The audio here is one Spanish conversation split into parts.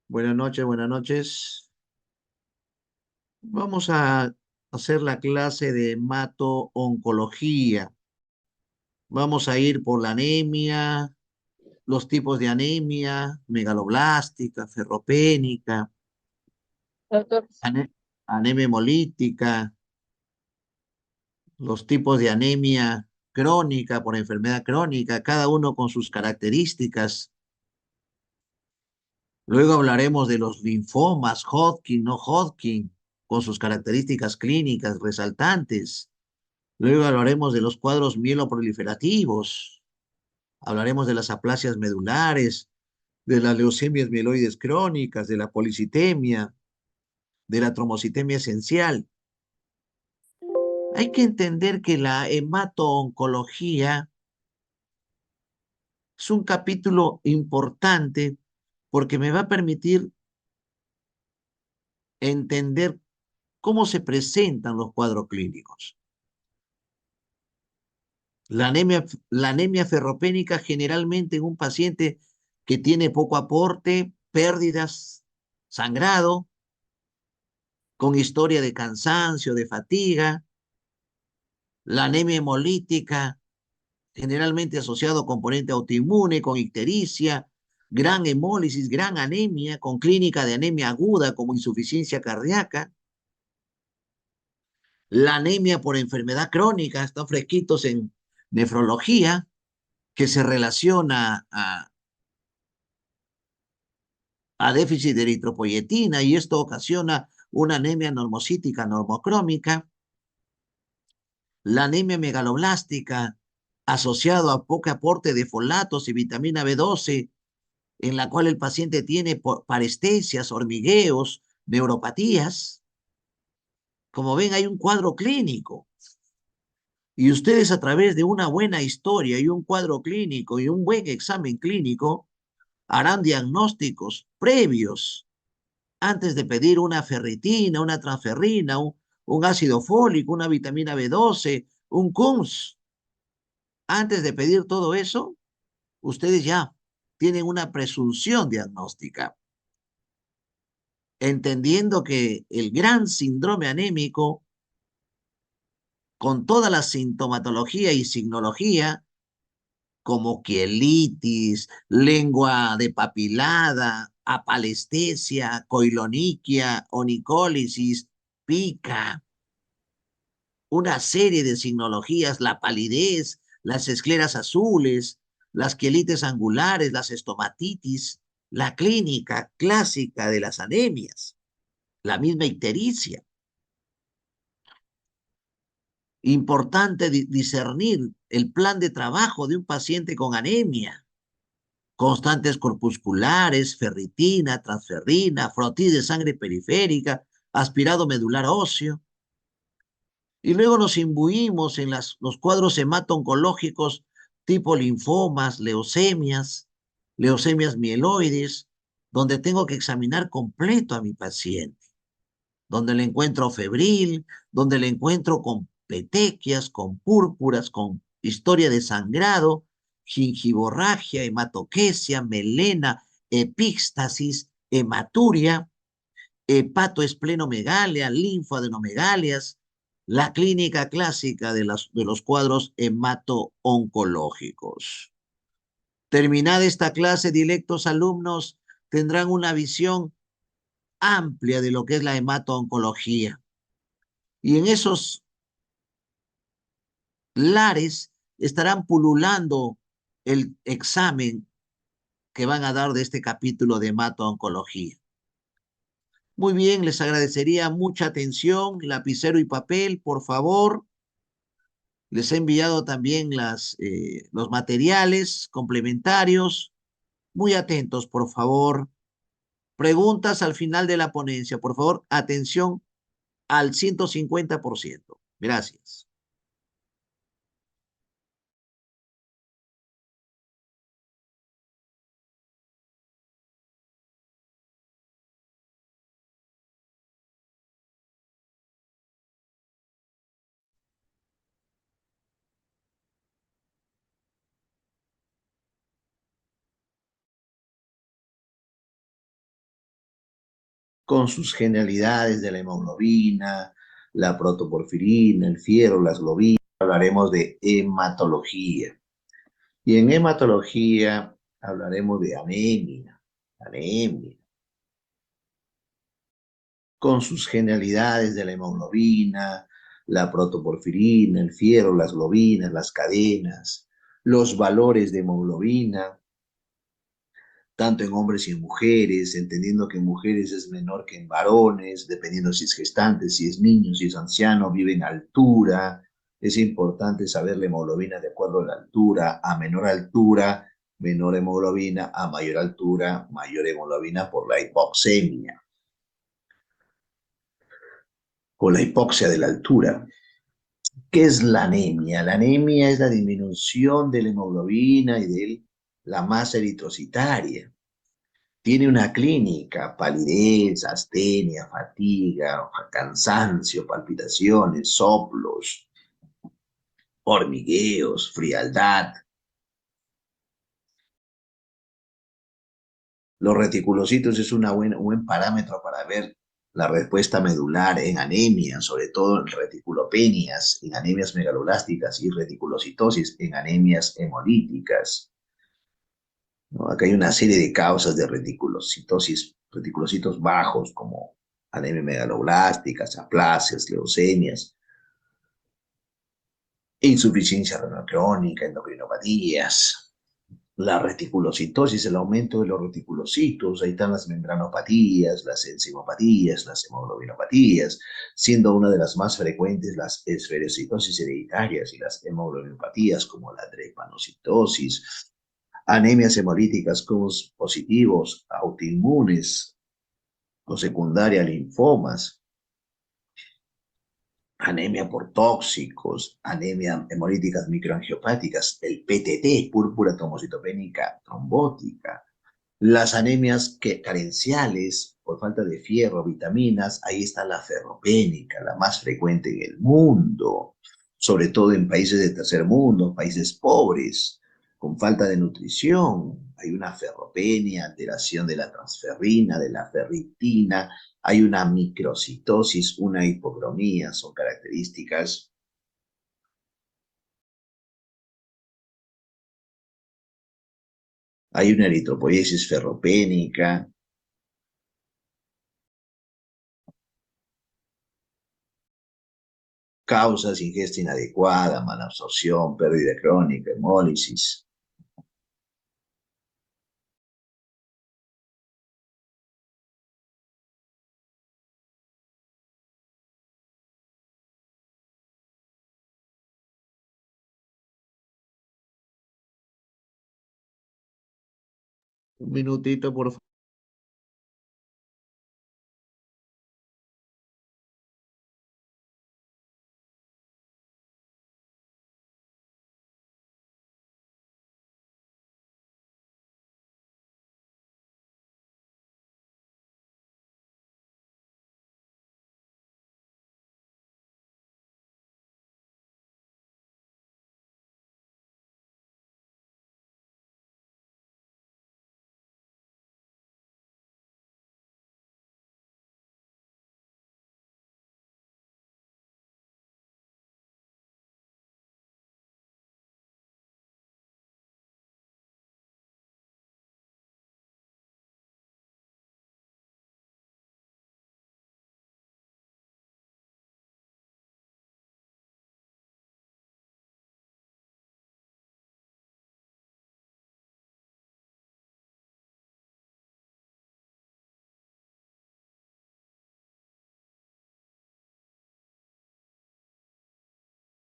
Buenas noches, buenas noches. Vamos a hacer la clase de hemato-oncología. Vamos a ir por la anemia, los tipos de anemia, megaloblástica, ferropénica, Doctor, ane- anemia hemolítica, los tipos de anemia crónica por enfermedad crónica, cada uno con sus características. Luego hablaremos de los linfomas, Hodgkin, no Hodgkin, con sus características clínicas resaltantes. Luego hablaremos de los cuadros mieloproliferativos, hablaremos de las aplasias medulares, de las leucemias mieloides crónicas, de la policitemia, de la tromocitemia esencial. Hay que entender que la hemato-oncología es un capítulo importante porque me va a permitir entender cómo se presentan los cuadros clínicos. La anemia ferropénica generalmente en un paciente que tiene poco aporte, pérdidas, sangrado, con historia de cansancio, de fatiga. La anemia hemolítica, generalmente asociado a componente autoinmune, con ictericia, gran hemólisis, gran anemia, con clínica de anemia aguda como insuficiencia cardíaca. La anemia por enfermedad crónica, están fresquitos en nefrología, que se relaciona a déficit de eritropoyetina y esto ocasiona una anemia normocítica normocrómica, la anemia megaloblástica asociado a poco aporte de folatos y vitamina B12, en la cual el paciente tiene parestesias, hormigueos, neuropatías. Como ven, hay un cuadro clínico y ustedes a través de una buena historia y un cuadro clínico y un buen examen clínico harán diagnósticos previos antes de pedir una ferritina, una transferrina, un ácido fólico, una vitamina B12, un CUMS. Antes de pedir todo eso, ustedes ya tienen una presunción diagnóstica, entendiendo que el gran síndrome anémico, con toda la sintomatología y signología, como quielitis, lengua de papilada, apalestesia, coiloniquia, onicólisis, pica, una serie de signologías, la palidez, las escleras azules, las quielites angulares, las estomatitis, la clínica clásica de las anemias, la misma ictericia. Importante discernir el plan de trabajo de un paciente con anemia. Constantes corpusculares, ferritina, transferrina, frotis de sangre periférica, aspirado medular óseo. Y luego nos imbuimos en los cuadros hemato-oncológicos tipo linfomas, leucemias mieloides, donde tengo que examinar completo a mi paciente, donde le encuentro febril, donde le encuentro con petequias, con púrpuras, con historia de sangrado, gingivorragia, hematoquesia, melena, epíxtasis, hematuria, hepatoesplenomegalia, linfoadenomegalias, la clínica clásica de los cuadros hemato-oncológicos. Terminada esta clase, directos alumnos tendrán una visión amplia de lo que es la hemato-oncología. Y en esos lares estarán pululando el examen que van a dar de este capítulo de hemato-oncología. Muy bien, les agradecería mucha atención, lapicero y papel, por favor. Les he enviado también los materiales complementarios. Muy atentos, por favor. Preguntas al final de la ponencia. Por favor, atención al 150%. Gracias. con sus genialidades de la hemoglobina, la protoporfirina, el fierro, las globinas. Hablaremos de hematología. Y en hematología hablaremos de anemia, con sus genialidades de la hemoglobina, la protoporfirina, el fierro, las globinas, las cadenas, los valores de hemoglobina, tanto en hombres y en mujeres, entendiendo que en mujeres es menor que en varones, dependiendo si es gestante, si es niño, si es anciano, vive en altura. Es importante saber la hemoglobina de acuerdo a la altura, a menor altura, menor hemoglobina, a mayor altura, mayor hemoglobina por la hipoxemia o la hipoxia de la altura. ¿Qué es la anemia? La anemia es la disminución de la hemoglobina y de la masa eritrocitaria. Tiene una clínica: palidez, astenia, fatiga, cansancio, palpitaciones, soplos, hormigueos, frialdad. Los reticulocitos es un buen parámetro para ver la respuesta medular en anemia, sobre todo en reticulopenias, en anemias megaloblásticas, y reticulocitosis en anemias hemolíticas, ¿no? Acá hay una serie de causas de reticulocitosis, reticulocitos bajos, como anemia megaloblásticas, aplasias, leucemias, insuficiencia renal crónica, endocrinopatías. La reticulocitosis, el aumento de los reticulocitos, ahí están las membranopatías, las enzimopatías, las hemoglobinopatías, siendo una de las más frecuentes las esferocitosis hereditarias y las hemoglobinopatías, como la drepanocitosis, anemias hemolíticas como positivos, autoinmunes o secundaria a linfomas, anemia por tóxicos, anemia hemolíticas microangiopáticas, el PTT, púrpura trombocitopénica trombótica, las anemias carenciales por falta de fierro, vitaminas. Ahí está la ferropénica, la más frecuente en el mundo, sobre todo en países de tercer mundo, países pobres, con falta de nutrición. Hay una ferropenia, alteración de la transferrina, de la ferritina, hay una microcitosis, una hipocromía, son características. Hay una eritropoiesis ferropénica, causas: ingesta inadecuada, mala absorción, pérdida crónica, hemólisis. Un minutito, por favor.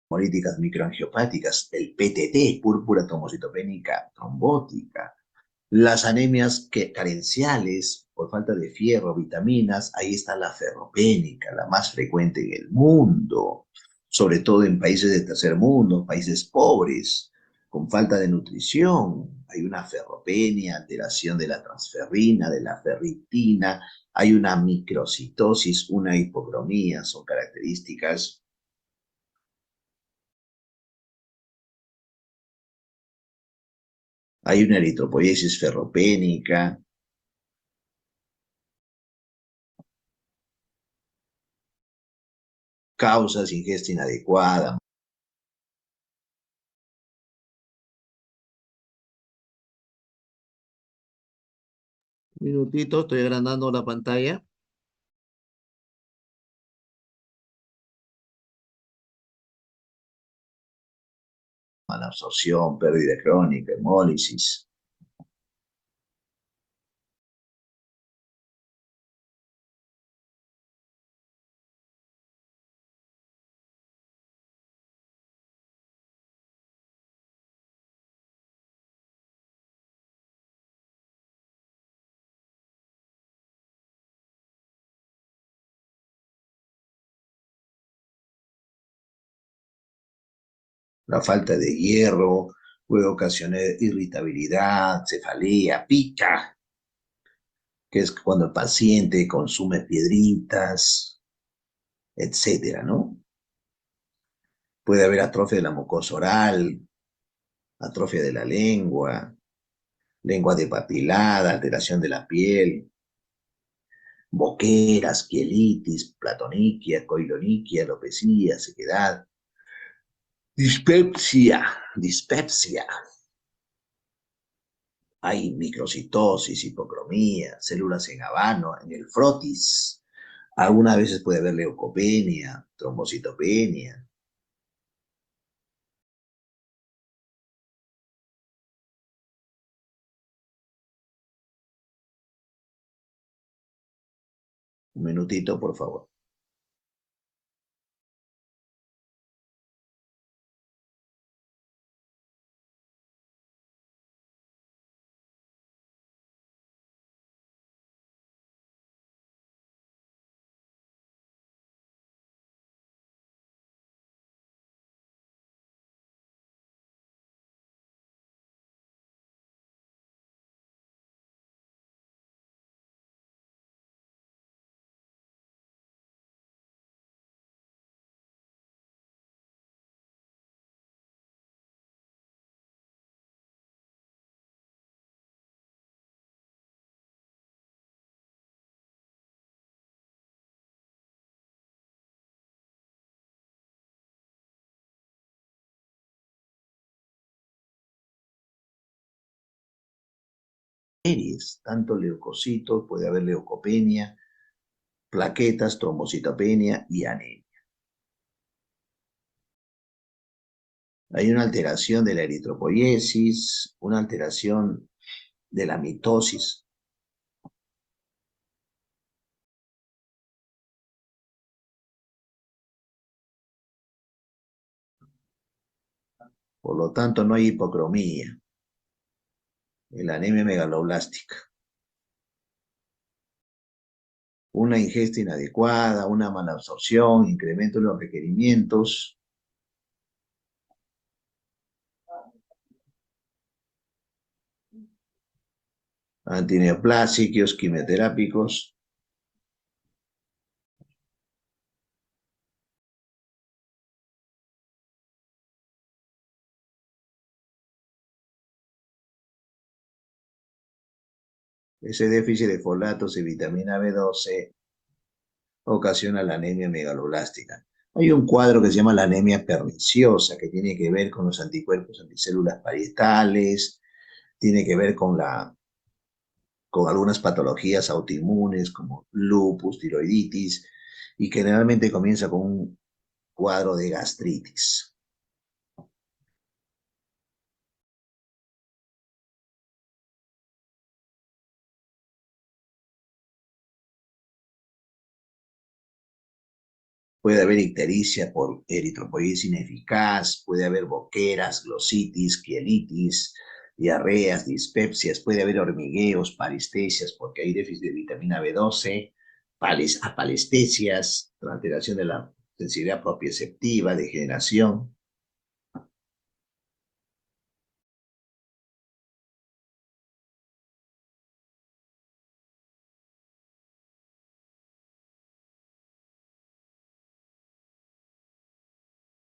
Hemolíticas microangiopáticas, el PTT, púrpura trombocitopénica trombótica, las anemias carenciales por falta de fierro, vitaminas. Ahí está la ferropénica, la más frecuente en el mundo, sobre todo en países de tercer mundo, países pobres, con falta de nutrición. Hay una ferropenia, alteración de la transferrina, de la ferritina, hay una microcitosis, una hipocromía, son características. Hay una eritropoiesis ferropénica, Causas: ingesta inadecuada. Un minutito, estoy agrandando la pantalla. Malabsorción, pérdida crónica, hemólisis. La falta de hierro puede ocasionar irritabilidad, cefalea, pica, que es cuando el paciente consume piedritas, etcétera, ¿no? Puede haber atrofia de la mucosa oral, atrofia de la lengua, lengua depapilada, alteración de la piel, boqueras, quielitis, platoniquia, coiloniquia, alopecia, sequedad, dispepsia. Hay microcitosis, hipocromía, células en habano, en el frotis. Algunas veces puede haber leucopenia, trombocitopenia. Un minutito, por favor. Tanto leucocitos, puede haber leucopenia, plaquetas, trombocitopenia y anemia. Hay una alteración de la eritropoiesis, una alteración de la mitosis. Por lo tanto, no hay hipocromía en la anemia megaloblástica. Una ingesta inadecuada, una mala absorción, incremento en los requerimientos, antineoplásicos, quimioterápicos. Ese déficit de folatos y vitamina B12 ocasiona la anemia megaloblástica. Hay un cuadro que se llama la anemia perniciosa, que tiene que ver con los anticuerpos anticélulas parietales, tiene que ver con algunas patologías autoinmunes como lupus, tiroiditis, y generalmente comienza con un cuadro de gastritis. Puede haber ictericia por eritropoiesis ineficaz, puede haber boqueras, glositis, quielitis, diarreas, dispepsias, puede haber hormigueos, parestesias, porque hay déficit de vitamina B12, apalestesias, alteración de la sensibilidad propioceptiva, degeneración.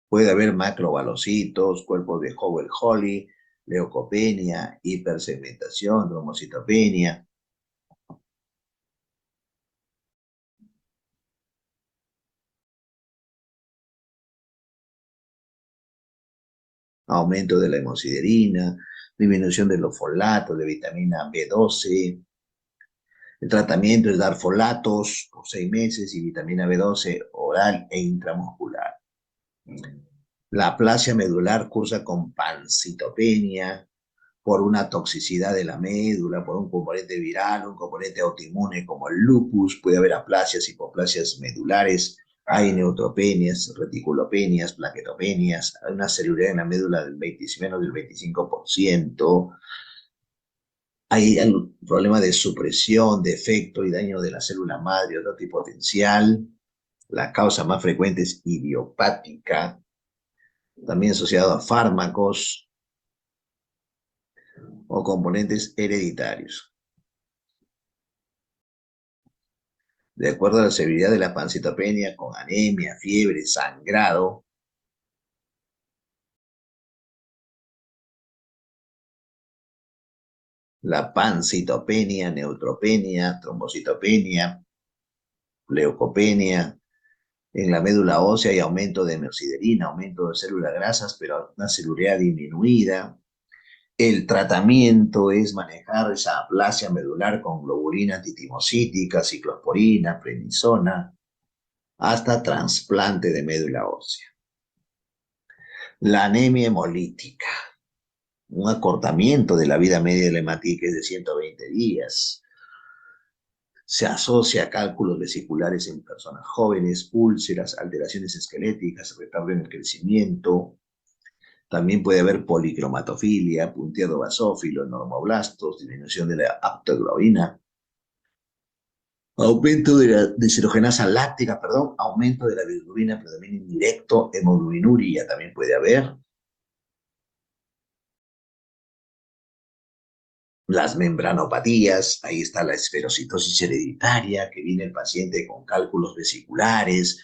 Puede haber macrobalocitos, cuerpos de Howell-Holly, leucopenia, hipersegmentación, trombocitopenia. aumento de la hemosiderina, disminución de los folatos, de vitamina B12. El tratamiento es dar folatos por 6 meses y vitamina B12 oral e intramuscular. La aplasia medular cursa con pancitopenia por una toxicidad de la médula, por un componente viral, un componente autoinmune como el lupus. Puede haber aplasias, hipoplasias medulares, hay neutropenias, reticulopenias, plaquetopenias, hay una celularidad en la médula del 20, menos del 25%. Hay un problema de supresión, defecto y daño de la célula madre, otro tipo potencial. La causa más frecuente es idiopática, también asociado a fármacos o componentes hereditarios. De acuerdo a la severidad de la pancitopenia, con anemia, fiebre, sangrado, la pancitopenia, neutropenia, trombocitopenia, leucopenia. En la médula ósea hay aumento de hemosiderina, aumento de células grasas, pero una celularidad disminuida. El tratamiento es manejar esa aplasia medular con globulina antitimocítica, ciclosporina, prednisona, hasta trasplante de médula ósea. La anemia hemolítica, un acortamiento de la vida media de la hematítica es de 120 días. Se asocia a cálculos vesiculares en personas jóvenes, úlceras, alteraciones esqueléticas, retardo en el crecimiento. También puede haber policromatofilia, punteado basófilo, normoblastos, disminución de la aptoglobina, aumento de la deshidrogenasa láctica, aumento de la bilirrubina, predominio indirecto, hemoglobinuria también puede haber. Las membranopatías, ahí está la esferocitosis hereditaria, que viene el paciente con cálculos vesiculares,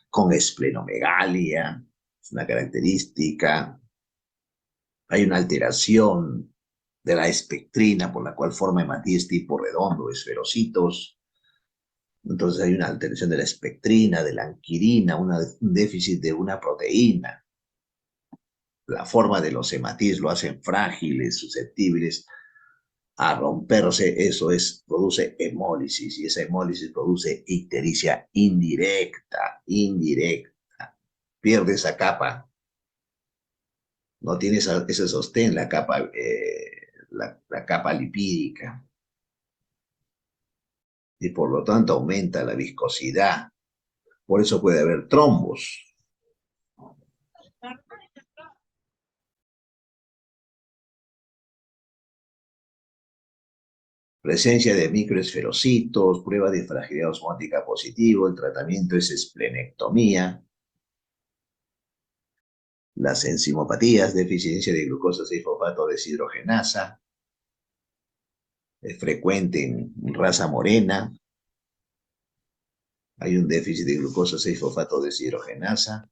con esplenomegalia, es una característica. Hay una alteración de la espectrina, por la cual forma hematíes tipo redondo, esferocitos. Entonces hay una alteración de la espectrina, de la anquirina, un déficit de una proteína. La forma de los hematíes lo hacen frágiles, susceptibles a romperse, eso es, produce hemólisis, y esa hemólisis produce ictericia indirecta. Pierde esa capa, no tiene ese sostén, la capa, la capa lipídica, y por lo tanto aumenta la viscosidad. Por eso puede haber trombos. Presencia de microesferocitos, prueba de fragilidad osmótica positivo, el tratamiento es esplenectomía. Las enzimopatías, deficiencia de glucosa 6-fosfato deshidrogenasa, es frecuente en raza morena. Hay un déficit de glucosa 6-fosfato deshidrogenasa,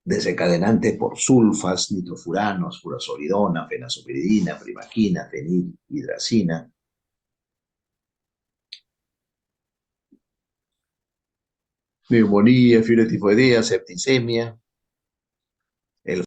desencadenante por sulfas, nitrofuranos, furosolidona, fenazopiridina, primaquina, fenilhidracina. Neumonía, fiebre tifoidea, septicemia. El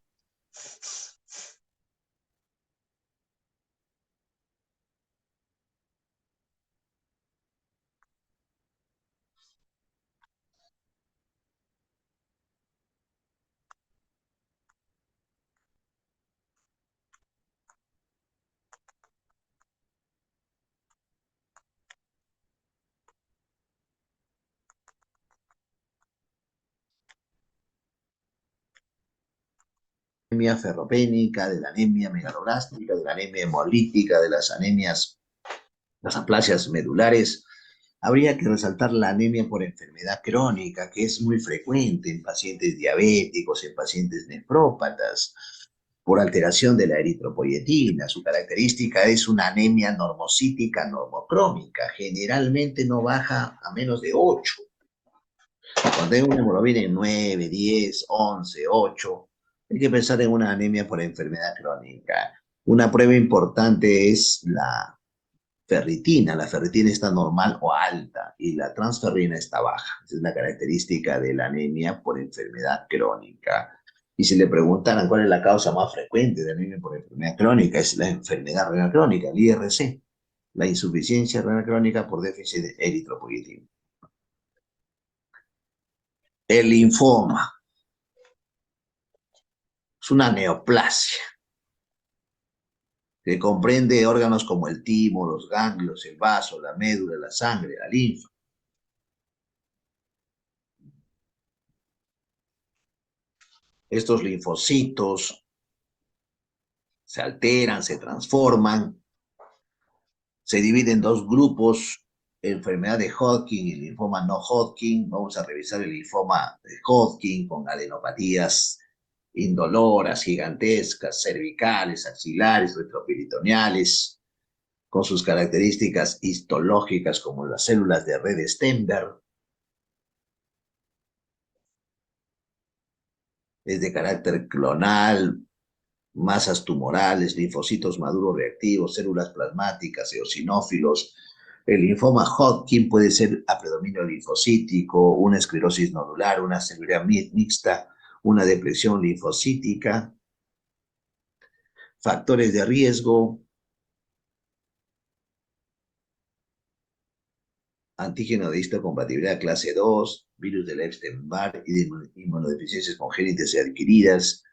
anemia ferropénica, de la anemia megaloblástica, de la anemia hemolítica, de las anemias, las aplasias medulares. Habría que resaltar la anemia por enfermedad crónica, que es muy frecuente en pacientes diabéticos, en pacientes nefrópatas, por alteración de la eritropoyetina. Su característica es una anemia normocítica normocrómica, generalmente no baja a menos de 8. Cuando hay una hemoglobina en 9, 10, 11, 8, hay que pensar en una anemia por enfermedad crónica. Una prueba importante es la ferritina. La ferritina está normal o alta y la transferrina está baja. Esa es la característica de la anemia por enfermedad crónica. Y si le preguntaran cuál es la causa más frecuente de anemia por enfermedad crónica, es la enfermedad renal crónica, el IRC, la insuficiencia renal crónica por déficit de eritropoyetina. El linfoma es una neoplasia que comprende órganos como el timo, los ganglios, el vaso, la médula, la sangre, la linfa. Estos linfocitos se alteran, se transforman, se dividen en dos grupos, enfermedad de Hodgkin y linfoma no Hodgkin. Vamos a revisar el linfoma de Hodgkin con adenopatías indoloras, gigantescas, cervicales, axilares, retroperitoneales, con sus características histológicas como las células de red Stenberg. Es de carácter clonal, masas tumorales, linfocitos maduros reactivos, células plasmáticas, eosinófilos. El linfoma Hodgkin puede ser a predominio linfocítico, una esclerosis nodular, una severidad mixta, una depresión linfocítica. Factores de riesgo: antígeno de histocompatibilidad clase 2, virus del Epstein-Barr y de inmunodeficiencias congénitas y adquiridas,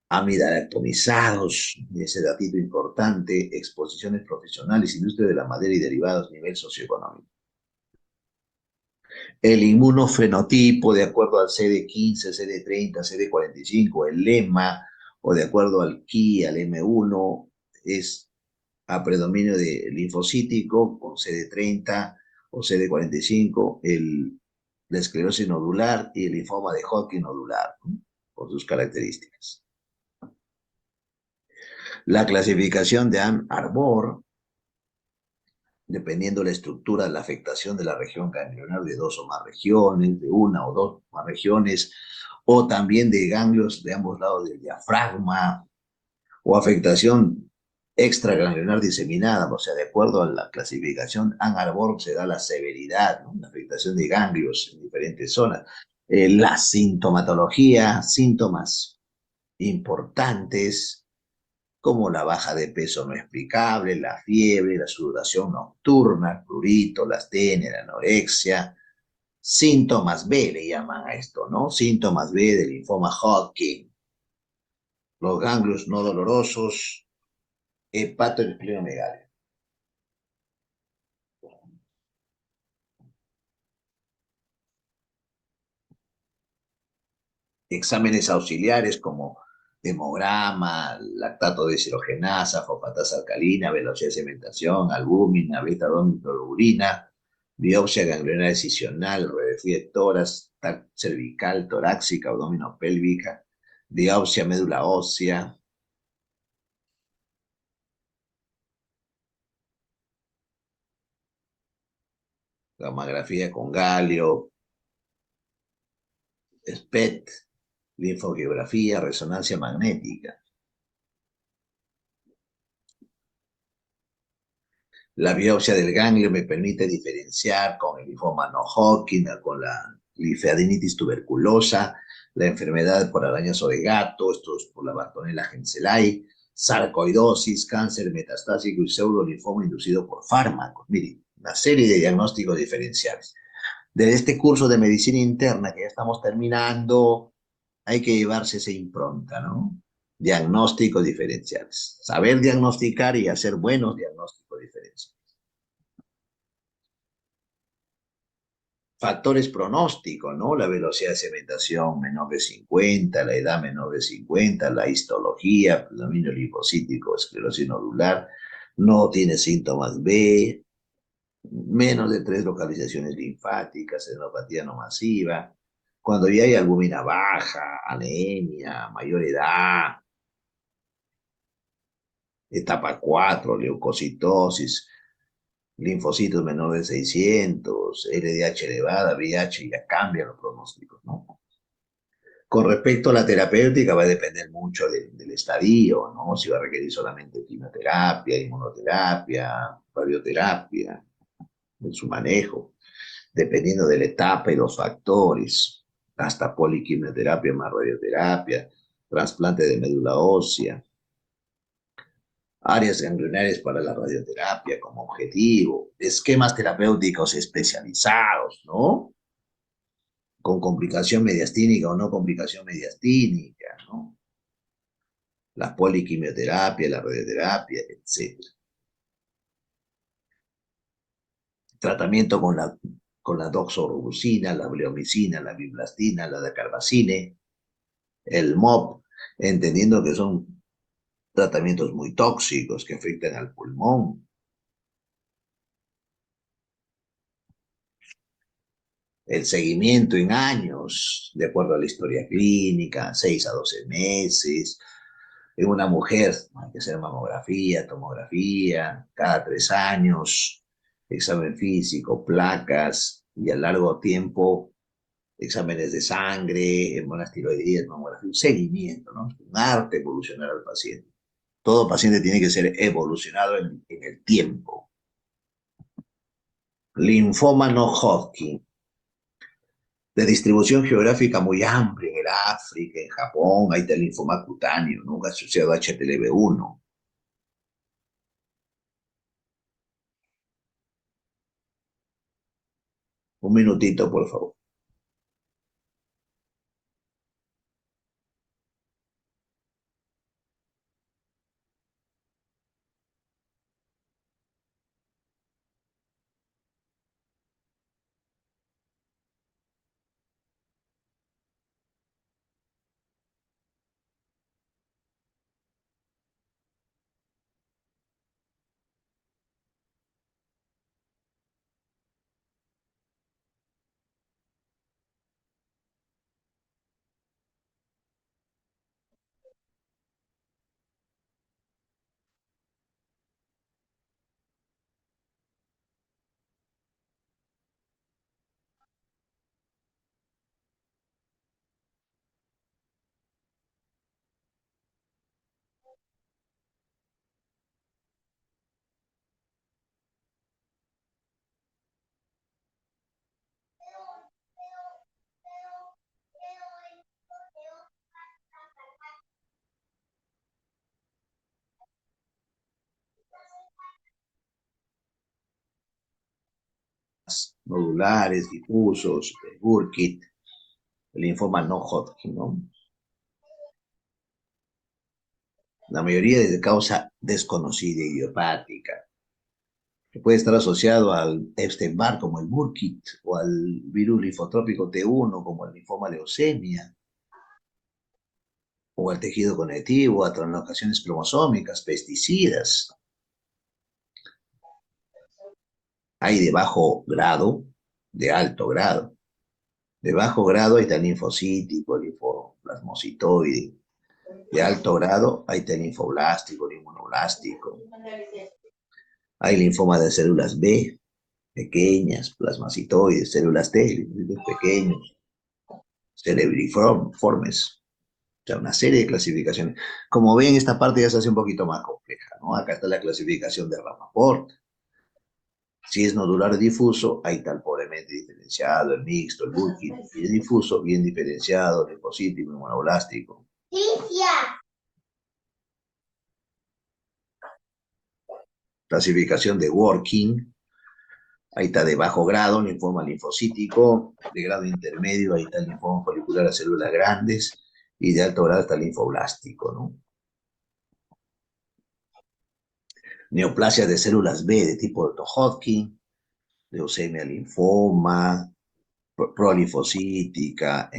amidalactomizados, ese datito importante, exposiciones profesionales, industria de la madera y derivados, nivel socioeconómico. El inmunofenotipo, de acuerdo al CD15, CD30, CD45, el lema, o de acuerdo al KI, al M1, es a predominio de linfocítico con CD30 o CD45, la esclerosis nodular y el linfoma de Hodgkin nodular, ¿no?, por sus características. La clasificación de Ann Arbor, dependiendo de la estructura de la afectación de la región ganglionar de dos o más regiones, de una o dos más regiones, o también de ganglios de ambos lados del diafragma, o afectación extraganglionar diseminada, o sea, de acuerdo a la clasificación Ann Arbor se da la severidad, ¿no?, la afectación de ganglios en diferentes zonas. La sintomatología, síntomas importantes, como la baja de peso no explicable, la fiebre, la sudoración nocturna, prurito, la astenia, la anorexia. Síntomas B le llaman a esto, ¿no? Síntomas B del linfoma Hodgkin: los ganglios no dolorosos, hepatoesplenomegalia. Exámenes auxiliares como hemograma, lactato de deshidrogenasa, fosfatasa alcalina, velocidad de cementación, albúmina, beta-adenoglobulina, biopsia ganglionar excisional, radiografía de tórax, cervical, torácica, abdominopélvica, biopsia médula ósea. Gamografía con galio, SPECT, linfoangiografía, resonancia magnética. La biopsia del ganglio me permite diferenciar con el linfoma no Hodgkin, con la linfadenitis tuberculosa, la enfermedad por arañazo de gato, esto es por la Bartonella henselae, sarcoidosis, cáncer metastásico y pseudolinfoma inducido por fármacos. Miren, una serie de diagnósticos diferenciales. De este curso de medicina interna que ya estamos terminando, hay que llevarse esa impronta, ¿no? Diagnósticos diferenciales. Saber diagnosticar y hacer buenos diagnósticos diferenciales. Factores pronósticos, ¿no? La velocidad de cementación menor de 50, la edad menor de 50, la histología, predominio linfocítico, esclerosis nodular, no tiene síntomas B, menos de 3 localizaciones linfáticas, adenopatía no masiva. Cuando ya hay albúmina baja, anemia, mayor edad, etapa 4, leucocitosis, linfocitos menores de 600, LDH elevada, VIH, ya cambian los pronósticos, ¿no? Con respecto a la terapéutica, va a depender mucho del estadio, ¿no? Si va a requerir solamente quimioterapia, inmunoterapia, radioterapia, en su manejo, dependiendo de la etapa y los factores, hasta poliquimioterapia más radioterapia. trasplante de médula ósea, áreas ganglionares para la radioterapia como objetivo, esquemas terapéuticos especializados, ¿no? Con complicación mediastínica o no complicación mediastínica, ¿no? La poliquimioterapia, la radioterapia, etcétera. Tratamiento con la doxorubicina, la bleomicina, la biblastina, la dacarbazine, el MOP, entendiendo que son tratamientos muy tóxicos que afectan al pulmón. El seguimiento en años, de acuerdo a la historia clínica, 6 a 12 meses. En una mujer hay que hacer mamografía, tomografía, cada 3 años, examen físico, placas y a largo tiempo exámenes de sangre, hormonas tiroideas, mamografía, un seguimiento, ¿no? Un arte evolucionar al paciente. Todo paciente tiene que ser evolucionado en el tiempo. Linfoma no Hodgkin, de distribución geográfica muy amplia, en el África, en Japón, ahí está el linfoma cutáneo, nunca asociado a HPLB1. Un minutito, por favor. Nodulares, difusos, Burkitt, el linfoma no Hodgkin, ¿no? La mayoría es de causa desconocida, idiopática, que puede estar asociado al Epstein-Barr como el Burkitt o al virus linfotrópico T1 como el linfoma leucemia o al tejido conectivo, a translocaciones cromosómicas, pesticidas. Hay de bajo grado, de alto grado. De bajo grado hay tal linfocítico, linfoplasmocitoide. De alto grado hay tal linfoblástico, inmunoblástico. Hay linfoma de células B, pequeñas, plasmacitoides, células T, linfocitos pequeños, cerebriformes. O sea, una serie de clasificaciones. Como ven, esta parte ya se hace un poquito más compleja, ¿no? Acá está la clasificación de Rappaport. Si es nodular difuso, hay tal pobremente diferenciado, el mixto, el Burkitt. Si es difuso, bien diferenciado, linfocítico, inmunoblástico. Clasificación de Working. Ahí está de bajo grado, linfoma linfocítico. De grado intermedio, ahí está el linfoma folicular a células grandes. Y de alto grado está el linfoblástico, ¿no? Neoplasia de células B de tipo Hodgkin, leucemia linfoma, prolinfocítica,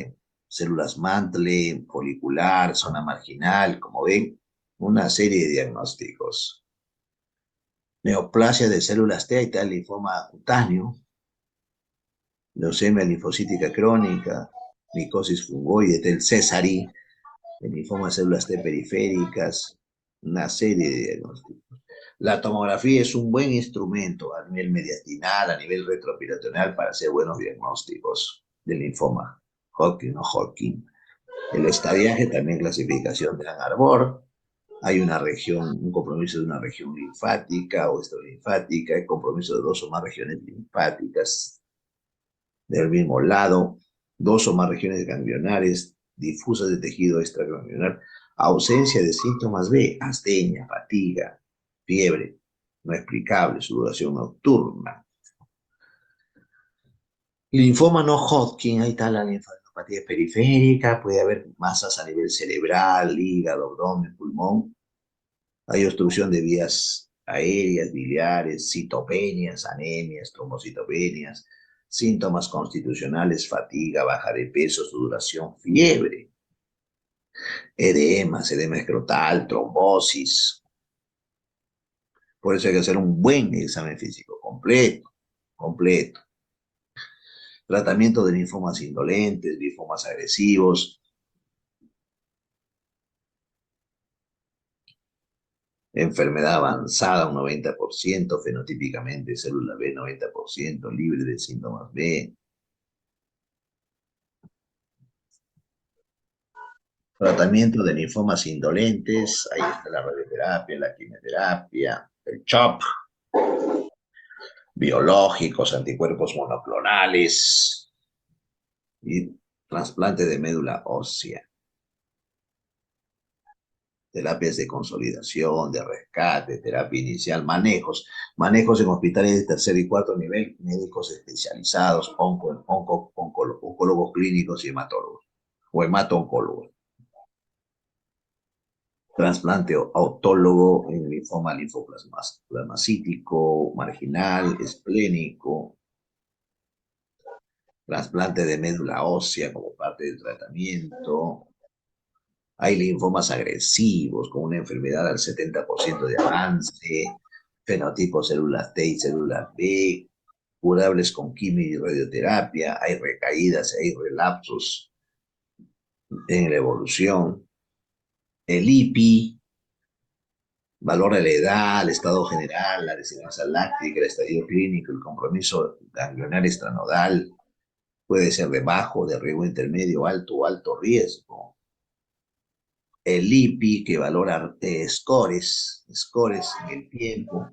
células mantle, folicular, zona marginal, como ven, una serie de diagnósticos. Neoplasia de células T, ahí está el linfoma cutáneo, leucemia linfocítica crónica, micosis fungoide, el Césari, el linfoma de células T periféricas, una serie de diagnósticos. La tomografía es un buen instrumento a nivel mediastinal, a nivel retroperitoneal para hacer buenos diagnósticos del linfoma, Hodgkin o Hodgkin. El estadiaje también clasificación de Ann-Arbor. Hay una región, un compromiso de una región linfática o extralinfática, hay compromiso de dos o más regiones linfáticas del mismo lado, dos o más regiones ganglionares difusas de tejido extragranular, ausencia de síntomas B, astenia, fatiga, fiebre, no explicable, sudoración nocturna. Linfoma no Hodgkin, ahí está la linfadenopatía periférica, puede haber masas a nivel cerebral, hígado, abdomen, pulmón. Hay obstrucción de vías aéreas, biliares, citopenias, anemias, trombocitopenias, síntomas constitucionales, fatiga, baja de peso, sudoración, fiebre, edema escrotal, trombosis. Por eso hay que hacer un buen examen físico, completo. Tratamiento de linfomas indolentes, linfomas agresivos, enfermedad avanzada un 90%, fenotípicamente célula B 90%, libre de síntomas B. Tratamiento de linfomas indolentes, ahí está la radioterapia, la quimioterapia, el CHOP, biológicos, anticuerpos monoclonales y trasplante de médula ósea. Terapias de consolidación, de rescate, terapia inicial, manejos en hospitales de tercer y cuarto nivel, médicos especializados, oncólogos clínicos y hematólogos, o hemato-oncólogos. Trasplante autólogo en linfoma linfoplasmacítico, marginal, esplénico, trasplante de médula ósea como parte del tratamiento. Hay linfomas agresivos con una enfermedad al 70% de avance, fenotipo células T y células B, curables con quimio y radioterapia, hay recaídas, hay relapsos en la evolución. El IPI valora la edad, el estado general, la designación láctica, el estadio clínico, el compromiso ganglionar extranodal, puede ser de bajo, de riesgo intermedio, alto o alto riesgo. El IPI, que valora scores en el tiempo,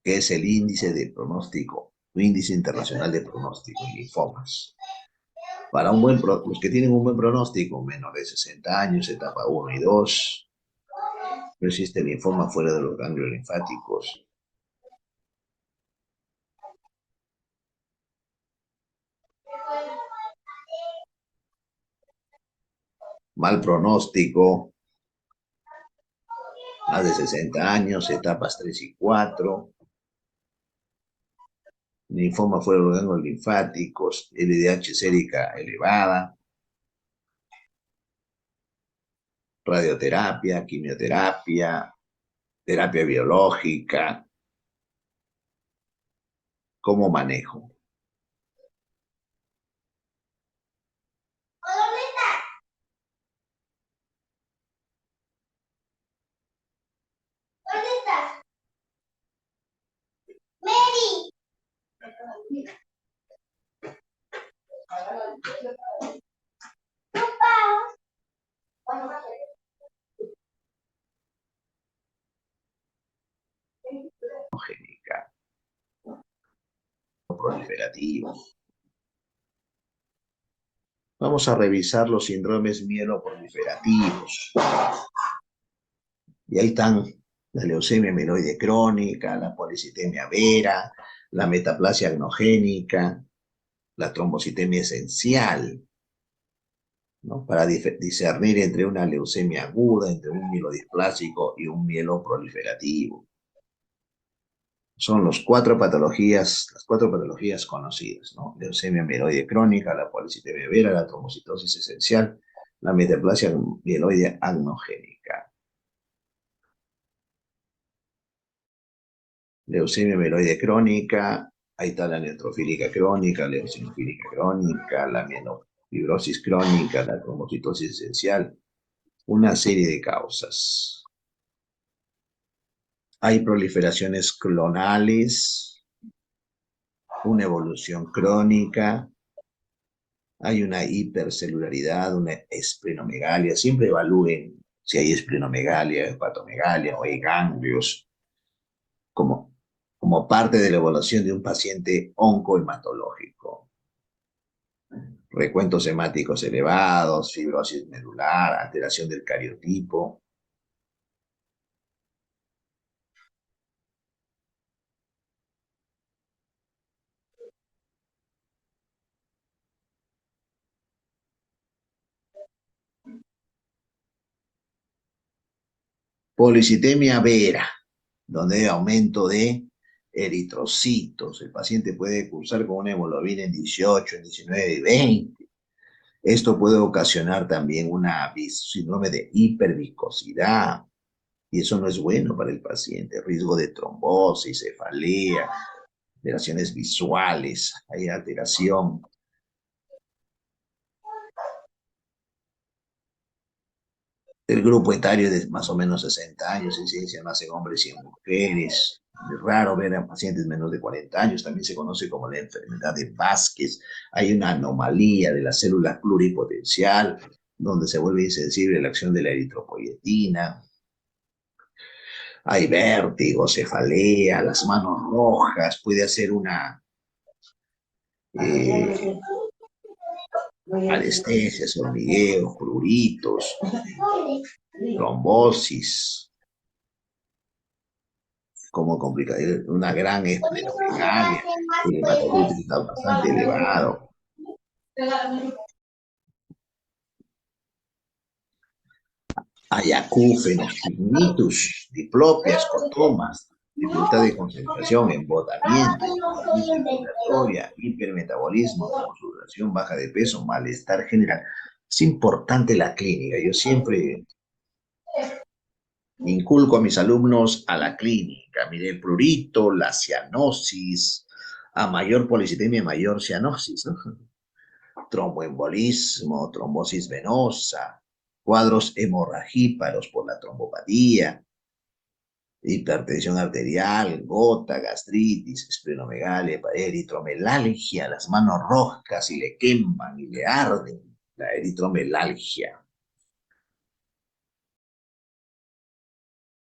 que es el índice de pronóstico, índice internacional de pronóstico en linfomas. Para los que tienen un buen pronóstico, menor de 60 años, etapa 1 y 2, no existe linfoma fuera de los ganglios linfáticos. Mal pronóstico, más de 60 años, etapas 3 y 4, linfoma fuera de los ganglios linfáticos, LDH sérica elevada, radioterapia, quimioterapia, terapia biológica. ¿Cómo manejo? ¿Dónde estás? Mary. Proliferativo. Vamos a revisar los síndromes mieloproliferativos. Y ahí están la leucemia mieloide crónica, la policitemia vera, la metaplasia agnogénica, la trombocitemia esencial, ¿no? Para discernir entre una leucemia aguda, entre un mielodisplásico y un mieloproliferativo. Son las cuatro patologías conocidas, ¿no? Leucemia mieloide crónica, la policitemia vera, la trombocitosis esencial, la metaplasia mieloide agnogénica. Leucemia mieloide crónica, ahí está la neutrofílica crónica, la eosinofílica crónica, la mielofibrosis crónica, la trombocitosis esencial, una serie de causas. Hay proliferaciones clonales, una evolución crónica, hay una hipercelularidad, una esplenomegalia. Siempre evalúen si hay esplenomegalia, hepatomegalia o hay ganglios como parte de la evaluación de un paciente oncohematológico. recuentos hemáticos elevados, fibrosis medular, alteración del cariotipo. Policitemia vera, donde hay aumento de eritrocitos. El paciente puede cursar con una hemoglobina en 18, en 19 y 20. Esto puede ocasionar también una síndrome de hiperviscosidad, y eso no es bueno para el paciente. Riesgo de trombosis, cefalea, alteraciones visuales, hay alteración. El grupo etario es de más o menos 60 años, incidencia más en hombres y en mujeres. Es raro ver a pacientes menos de 40 años, también se conoce como la enfermedad de Vázquez. Hay una anomalía de la célula pluripotencial, donde se vuelve insensible a la acción de la eritropoyetina. Hay vértigo, cefalea, las manos rojas, puede hacer una eh, anestesias, hormigueos, pruritos, trombosis, como complica una gran esplenomegalia, el hematocrito está bastante elevado. Hay acúfenos, ignitus, diplopia, escotomas, dificultad de concentración, embotamiento, insuficiencia circulatoria, hipermetabolismo, sudoración, baja de peso, malestar general. Es importante la clínica. Yo siempre inculco a mis alumnos a la clínica. Mire, el prurito, la cianosis, a mayor policitemia, mayor cianosis, ¿no? Tromboembolismo, trombosis venosa, cuadros hemorragíparos por la trombopatía, hipertensión arterial, gota, gastritis, esplenomegalia, eritromelalgia, las manos rojas y le queman y le arden, la eritromelalgia.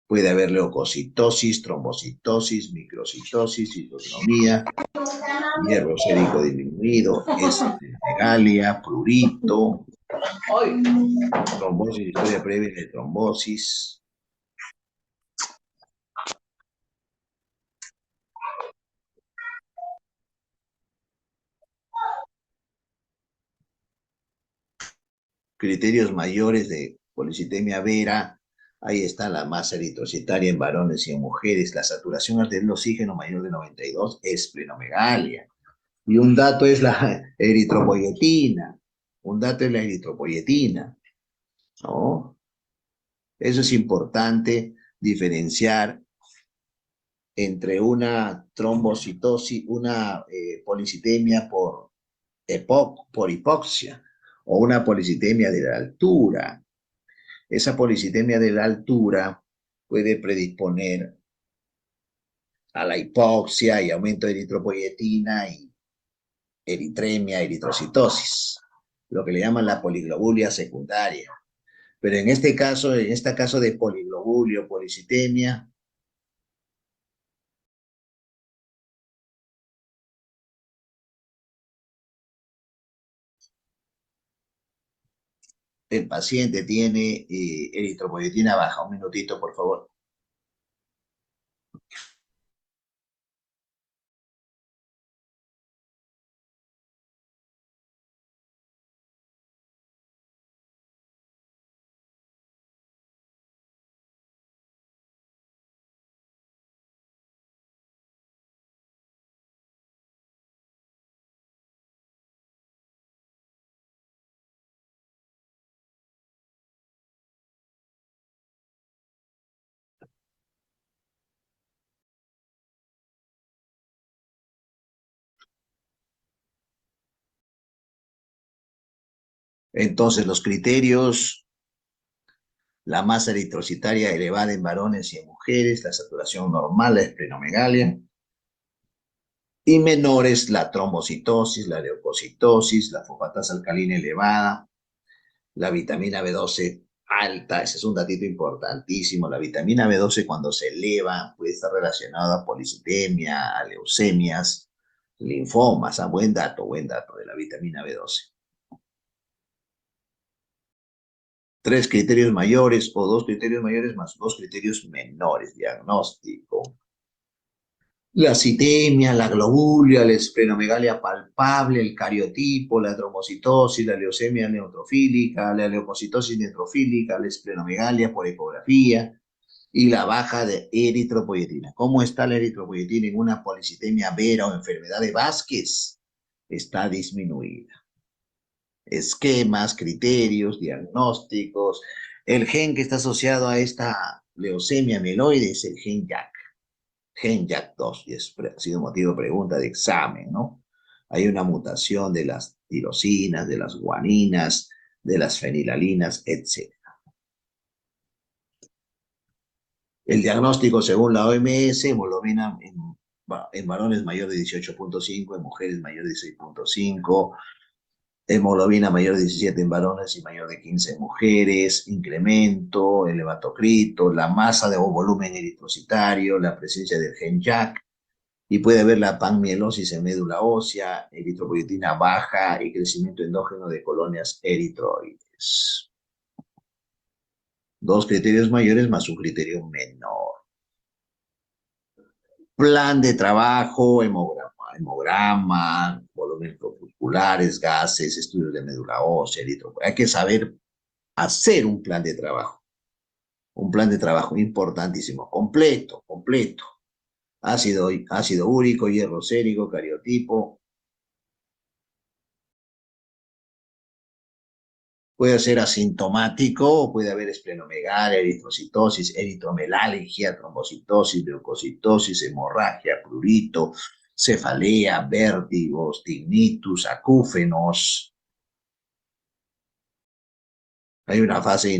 Puede haber leucocitosis, trombocitosis, microcitosis, citostomía, hierro sérico disminuido, esplenomegalia, prurito, trombosis, historia previa de trombosis. Criterios mayores de policitemia vera, ahí está la masa eritrocitaria en varones y en mujeres, la saturación arterial de oxígeno mayor de 92, esplenomegalia. Y un dato es la eritropoyetina, un dato es la eritropoyetina, ¿no? Eso es importante diferenciar entre una trombocitosis, una policitemia por hipoxia o una policitemia de la altura. Esa policitemia de la altura puede predisponer a la hipoxia y aumento de eritropoyetina y eritremia, eritrocitosis, lo que le llaman la poliglobulia secundaria. Pero en este caso de poliglobulio, policitemia, el paciente tiene eritropoyetina baja. Un minutito, por favor. Entonces, los criterios: la masa eritrocitaria elevada en varones y en mujeres, la saturación normal, la esplenomegalia, y menores la trombocitosis, la leucocitosis, la fosfatasa alcalina elevada, la vitamina B12 alta. Ese es un datito importantísimo. La vitamina B12 cuando se eleva puede estar relacionada a policitemia, a leucemias. Linfomas, buen dato de la vitamina B12. Tres criterios mayores o dos criterios mayores más dos criterios menores. Diagnóstico. La citemia, la globulia, la esplenomegalia palpable, el cariotipo, la trombocitosis, la leucemia neutrofílica, la leucocitosis neutrofílica, la esplenomegalia por ecografía y la baja de eritropoyetina. ¿Cómo está la eritropoyetina en una policitemia vera o enfermedad de Vázquez? Está disminuida. Esquemas, criterios, diagnósticos. El gen que está asociado a esta leucemia mieloide es el gen JAK. Gen JAK2, y ha sido motivo de pregunta de examen, ¿no? Hay una mutación de las tirosinas, de las guaninas, de las fenilalinas, etc. El diagnóstico según la OMS, hemoglobina en varones mayor de 18.5, en mujeres mayor de 16.5, hemoglobina mayor de 17 en varones y mayor de 15 en mujeres, incremento, el hematocrito, la masa de volumen eritrocitario, la presencia del gen JAK, y puede haber la panmielosis en médula ósea, eritropoyetina baja y crecimiento endógeno de colonias eritroides. Dos criterios mayores más un criterio menor. Plan de trabajo, hemograma, volúmenes corpusculares, gases, estudios de médula ósea, eritropoyetina. Hay que saber hacer un plan de trabajo. Un plan de trabajo importantísimo, completo, completo. Ácido úrico, hierro sérico, cariotipo. Puede ser asintomático o puede haber esplenomegalia, eritrocitosis, eritromelalgia, trombocitosis, leucocitosis, hemorragia, prurito, cefalea, vértigos, tinnitus, acúfenos. Hay una fase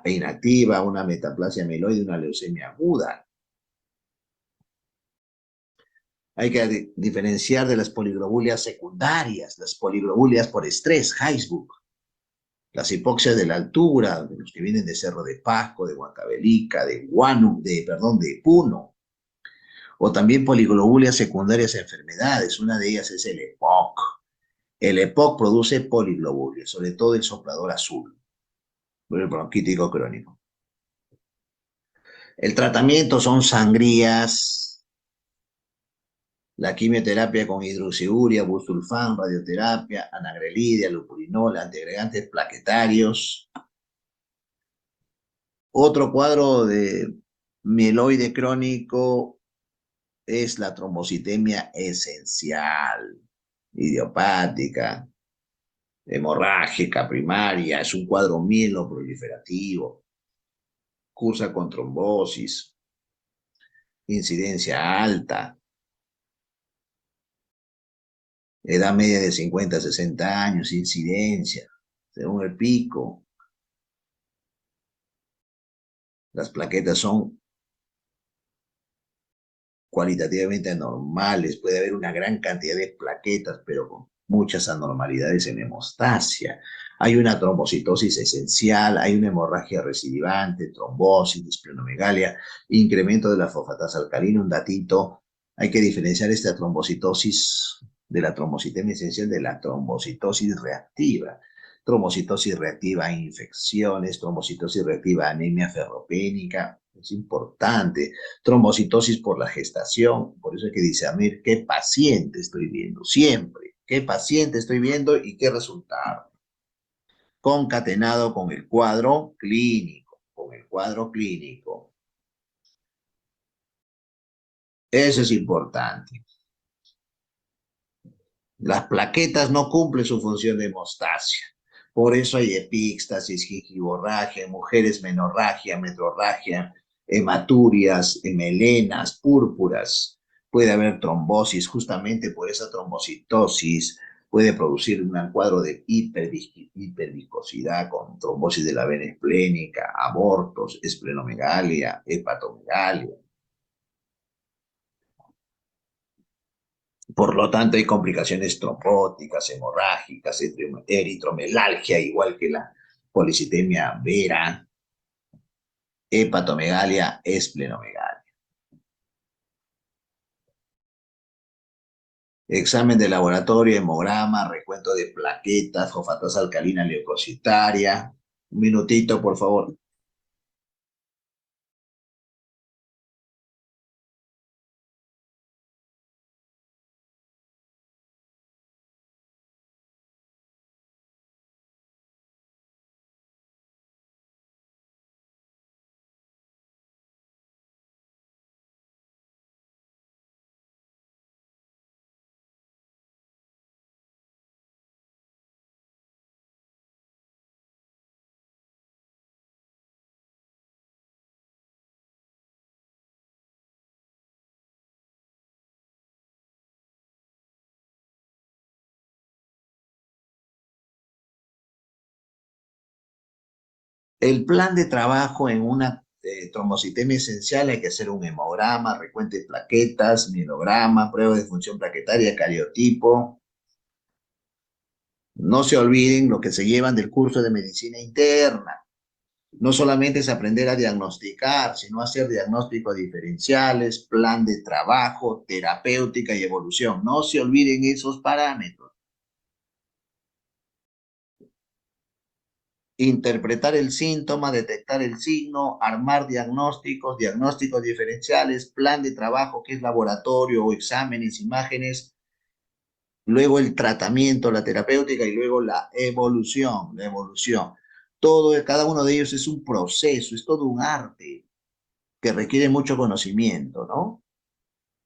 inactiva, una metaplasia amiloide, una leucemia aguda. Hay que diferenciar de las poliglobulias secundarias, las poliglobulias por estrés, Heisburg. Las hipoxias de la altura, de los que vienen de Cerro de Pasco, de Huancavelica, de de Puno, o también poliglobulias secundarias a enfermedades. Una de ellas es el EPOC. El EPOC produce poliglobulias, sobre todo el soplador azul, el bronquítico crónico. El tratamiento son sangrías, la quimioterapia con hidroxiuria, busulfán, radioterapia, anagrelida, lupurinol, antiagregantes plaquetarios. Otro cuadro de mieloide crónico es la trombocitemia esencial, idiopática, hemorrágica, primaria, es un cuadro mieloproliferativo, cursa con trombosis, incidencia alta, edad media de 50 a 60 años, incidencia, según el pico. Las plaquetas son cualitativamente anormales, puede haber una gran cantidad de plaquetas, pero con muchas anormalidades en hemostasia. Hay una trombocitosis esencial, hay una hemorragia recidivante, trombosis, esplenomegalia, incremento de la fosfatasa alcalina, un datito. Hay que diferenciar esta trombocitosis de la trombocitemia esencial de la trombocitosis reactiva. Trombocitosis reactiva a infecciones, trombocitosis reactiva a anemia ferropénica, es importante. Trombocitosis por la gestación, por eso hay que discernir qué paciente estoy viendo, siempre, qué paciente estoy viendo y qué resultado. Concatenado con el cuadro clínico, Eso es importante. Las plaquetas no cumplen su función de hemostasia. Por eso hay epíxtasis, gingivorragia, mujeres menorragia, metrorragia, hematurias, melenas, púrpuras. Puede haber trombosis, justamente por esa trombocitosis puede producir un cuadro de hiperviscosidad con trombosis de la vena esplénica, abortos, esplenomegalia, hepatomegalia. Por lo tanto, hay complicaciones trombóticas, hemorrágicas, eritromelalgia, igual que la policitemia vera, hepatomegalia, esplenomegalia. Examen de laboratorio, hemograma, recuento de plaquetas, fosfatasa alcalina leucocitaria. Un minutito, por favor. El plan de trabajo en una trombocitemia esencial hay que hacer un hemograma, recuento de plaquetas, mielograma, prueba de función plaquetaria, cariotipo. No se olviden lo que se llevan del curso de medicina interna. No solamente es aprender a diagnosticar, sino hacer diagnósticos diferenciales, plan de trabajo, terapéutica y evolución. No se olviden esos parámetros. Interpretar el síntoma, detectar el signo, armar diagnósticos, diagnósticos diferenciales, plan de trabajo que es laboratorio o exámenes, imágenes, luego el tratamiento, la terapéutica y luego la evolución, la evolución. Todo, cada uno de ellos es un proceso, es todo un arte que requiere mucho conocimiento, ¿no?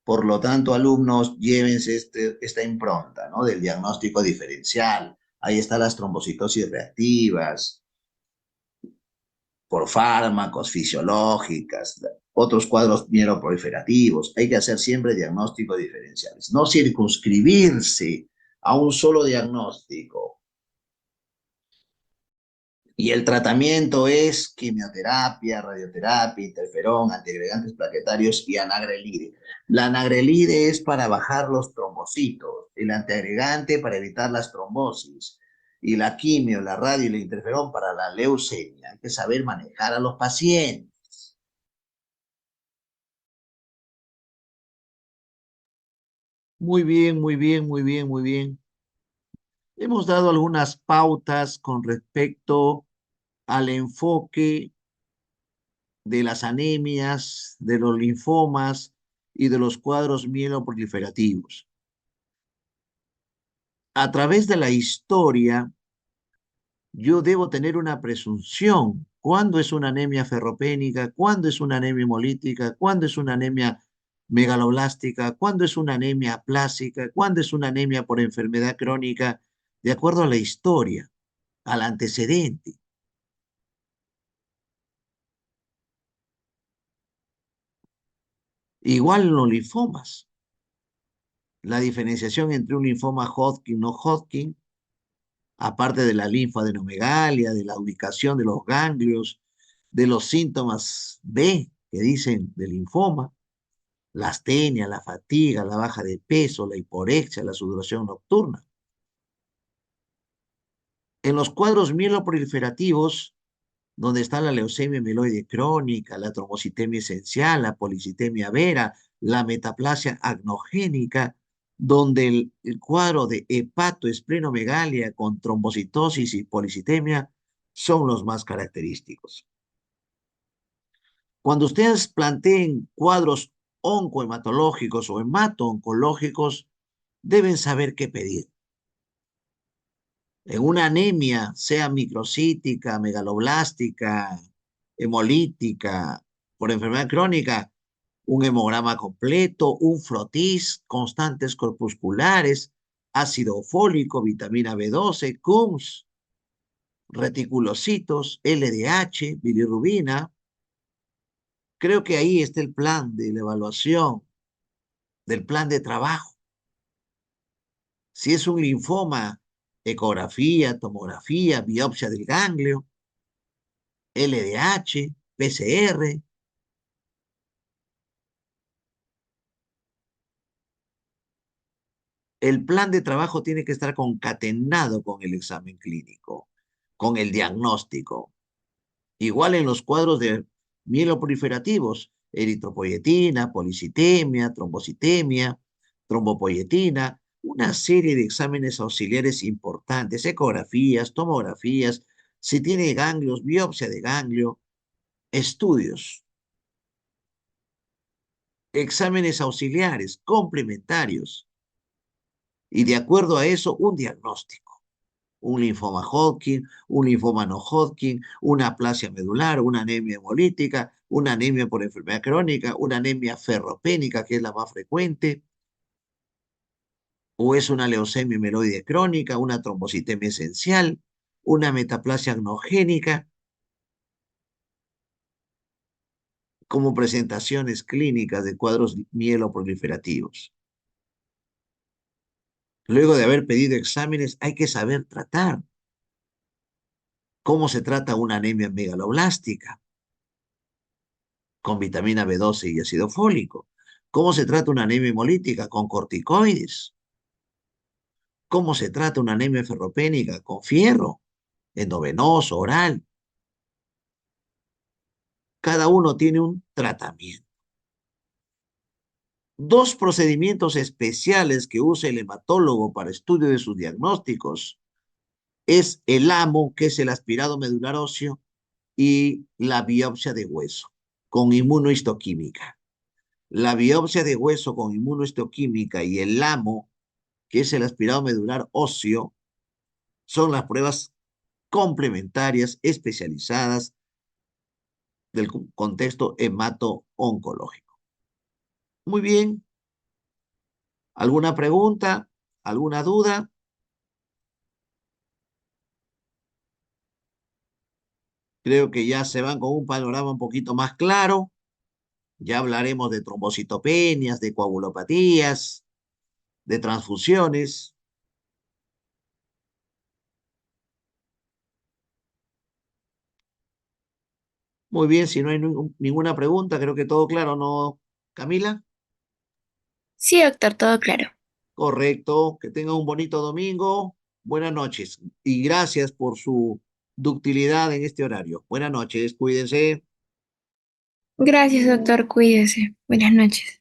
Por lo tanto, alumnos, llévense esta impronta, ¿no? Del diagnóstico diferencial. Ahí están las trombocitosis reactivas, por fármacos, fisiológicas, otros cuadros mieloproliferativos. Hay que hacer siempre diagnósticos diferenciales, no circunscribirse a un solo diagnóstico. Y el tratamiento es quimioterapia, radioterapia, interferón, antiagregantes plaquetarios y anagrelide. La anagrelide es para bajar los trombocitos, el antiagregante para evitar las trombosis, y la quimio, la radio y el interferón para la leucemia. Hay que saber manejar a los pacientes. Muy bien, muy bien, muy bien, muy bien. Hemos dado algunas pautas con respecto al enfoque de las anemias, de los linfomas y de los cuadros mieloproliferativos. A través de la historia, yo debo tener una presunción. ¿Cuándo es una anemia ferropénica? ¿Cuándo es una anemia hemolítica? ¿Cuándo es una anemia megaloblástica? ¿Cuándo es una anemia plásica? ¿Cuándo es una anemia por enfermedad crónica? De acuerdo a la historia, al antecedente. Igual en los linfomas. La diferenciación entre un linfoma Hodgkin y no Hodgkin, aparte de la linfadenomegalia, de la ubicación de los ganglios, de los síntomas B que dicen del linfoma, la astenia, la fatiga, la baja de peso, la hiporexia, la sudoración nocturna. En los cuadros mieloproliferativos, donde está la leucemia mieloide crónica, la trombocitemia esencial, la policitemia vera, la metaplasia agnogénica, donde el cuadro de hepatoesplenomegalia con trombocitosis y policitemia son los más característicos. Cuando ustedes planteen cuadros oncohematológicos o hemato-oncológicos, deben saber qué pedir. En una anemia, sea microcítica, megaloblástica, hemolítica, por enfermedad crónica, un hemograma completo, un frotis, constantes corpusculares, ácido fólico, vitamina B12, CUMS, reticulocitos, LDH, bilirrubina. Creo que ahí está el plan de la evaluación, del plan de trabajo. Si es un linfoma, ecografía, tomografía, biopsia del ganglio, LDH, PCR. El plan de trabajo tiene que estar concatenado con el examen clínico, con el diagnóstico. Igual en los cuadros de mieloproliferativos, eritropoyetina, policitemia, trombocitemia, trombopoyetina, una serie de exámenes auxiliares importantes, ecografías, tomografías, si tiene ganglios, biopsia de ganglio, estudios, exámenes auxiliares, complementarios, y de acuerdo a eso, un diagnóstico. Un linfoma Hodgkin, un linfoma no Hodgkin, una aplasia medular, una anemia hemolítica, una anemia por enfermedad crónica, una anemia ferropénica, que es la más frecuente, o es una leucemia mieloide crónica, una trombocitemia esencial, una metaplasia agnogénica, como presentaciones clínicas de cuadros mieloproliferativos. Luego de haber pedido exámenes, hay que saber tratar. ¿Cómo se trata una anemia megaloblástica? Con vitamina B12 y ácido fólico. ¿Cómo se trata una anemia hemolítica? Con corticoides. ¿Cómo se trata una anemia ferropénica? Con fierro, endovenoso, oral. Cada uno tiene un tratamiento. Dos procedimientos especiales que usa el hematólogo para estudio de sus diagnósticos es el AMO, que es el aspirado medular óseo, y la biopsia de hueso con inmunohistoquímica. La biopsia de hueso con inmunohistoquímica y el AMO, que es el aspirado medular óseo, son las pruebas complementarias especializadas del contexto hemato-oncológico. Muy bien. ¿Alguna pregunta? ¿Alguna duda? Creo que ya se van con un panorama un poquito más claro. Ya hablaremos de trombocitopenias, de coagulopatías, de transfusiones. Muy bien, si no hay ninguna pregunta, creo que todo claro, ¿no, Camila? Sí, doctor, todo claro. Correcto. Que tenga un bonito domingo. Buenas noches y gracias por su ductilidad en este horario. Buenas noches, cuídense. Gracias, doctor, cuídese. Buenas noches.